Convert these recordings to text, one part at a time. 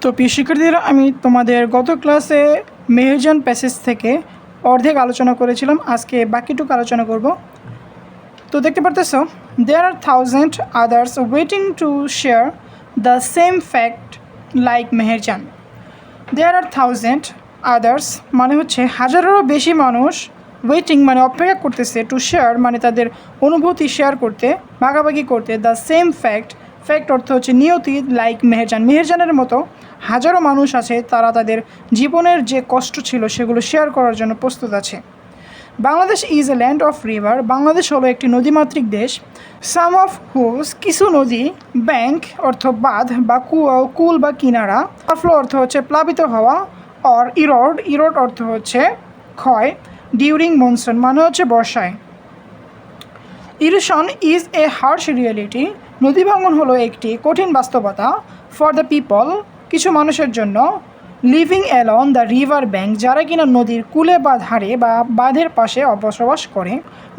তো প্রিয় শিক্ষার্থীরা, আমি তোমাদের গত ক্লাসে মেহেরজান প্যাসেজ থেকে অর্ধেক আলোচনা করেছিলাম। আজকে বাকিটুকু আলোচনা করব। তো দেখতে পারতেছো, there are thousand others waiting to share the same fact like Meherjaan. There are thousand others মানে হচ্ছে হাজারেরও বেশি মানুষ ওয়েটিং মানে অপেক্ষা করতেছে, টু শেয়ার মানে তাদের অনুভূতি শেয়ার করতে, ভাগাভাগি করতে, দ্য সেম ফ্যাক্ট অর্থ হচ্ছে নিয়তি, লাইক মেহেরজানের মতো হাজারো মানুষ আছে, তারা তাদের জীবনের যে কষ্ট ছিল সেগুলো শেয়ার করার জন্য প্রস্তুত আছে। Bangladesh is a land of river. Bangladesh হলো একটি নদীমাতৃক দেশ। সাম অফ হুজ কিছু নদী, ব্যাংক অর্থ বাঁধ বা কুল বা কিনারা, ফ্লো অর্থ হচ্ছে প্লাবিত হওয়া, অর ইরোড অর্থ হচ্ছে ক্ষয়, ডিউরিং মনসুন মানে হচ্ছে বর্ষায়। Erosion is a harsh reality. নদী ভাঙন হলো একটি কঠিন বাস্তবতা। ফর দ্য পিপল কিছু মানুষের জন্য। Living along the river bank যারা কিনা নদীর কূলে বা ধারে বা বাঁধের পাশে বসবাস করে।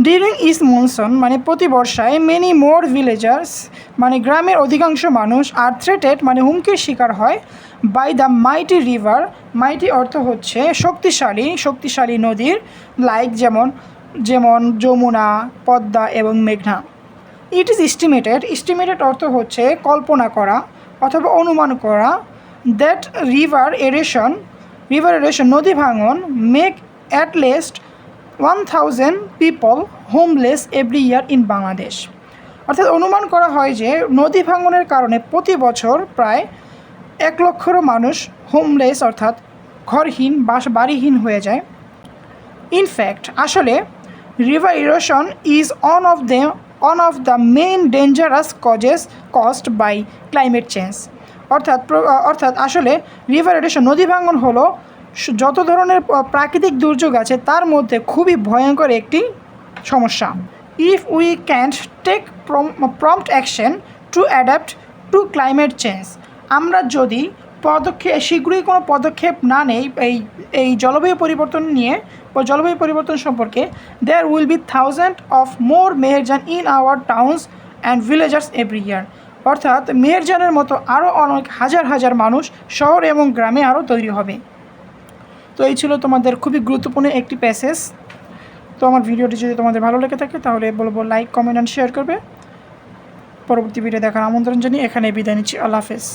ডিউরিং ইজ মনসুন মানে প্রতি বর্ষায়। মেনি মোর ভিলেজার্স মানে গ্রামের অধিকাংশ মানুষ। আর থ্রেটেড মানে হুমকির শিকার হয়। বাই দ্য মাইটি রিভার, মাইটি অর্থ হচ্ছে শক্তিশালী নদীর, লাইক যেমন যমুনা, পদ্মা এবং মেঘনা। ইট ইজ এস্টিমেটেড অর্থ হচ্ছে কল্পনা করা অথবা অনুমান করা। দ্যাট রিভার এরেশন নদী ভাঙন make at least 1000 people homeless every year in Bangladesh. অর্থাৎ অনুমান করা হয় যে নদী ভাঙনের কারণে প্রতি বছর প্রায় 1 লক্ষেরও মানুষ হোমলেস অর্থাৎ ঘরহীন বাড়িহীন হয়ে যায়। ইনফ্যাক্ট আসলে river erosion is one of the main dangerous causes caused by climate change. অর্থাৎ আসলে রিভার ইরোশন নদী ভাঙন হলো যত ধরনের প্রাকৃতিক দুর্যোগ আছে তার মধ্যে খুবই ভয়ঙ্কর একটি সমস্যা। If we can't take prompt action to adapt to climate change, আমরা যদি শীঘ্রই কোনো পদক্ষেপ না নেই এই জলবায়ু পরিবর্তন সম্পর্কে, there will be thousand of more Meherjan in our towns and villagers every year. অর্থাৎ মেহেরজানের মতো আরও অনেক হাজার মানুষ শহর এবং গ্রামে আরও তৈরি হবে। তো এই ছিল তোমাদের খুবই গুরুত্বপূর্ণ একটি প্যাসেজ। তো আমার ভিডিওটি যদি তোমাদের ভালো লেগে থাকে তাহলে বলবো লাইক, কমেন্ট অ্যান্ড শেয়ার করবে। পরবর্তী ভিডিও দেখার আমন্ত্রণ জানিয়ে এখানে বিদায় নিচ্ছি। আল্লাহ হাফেজ।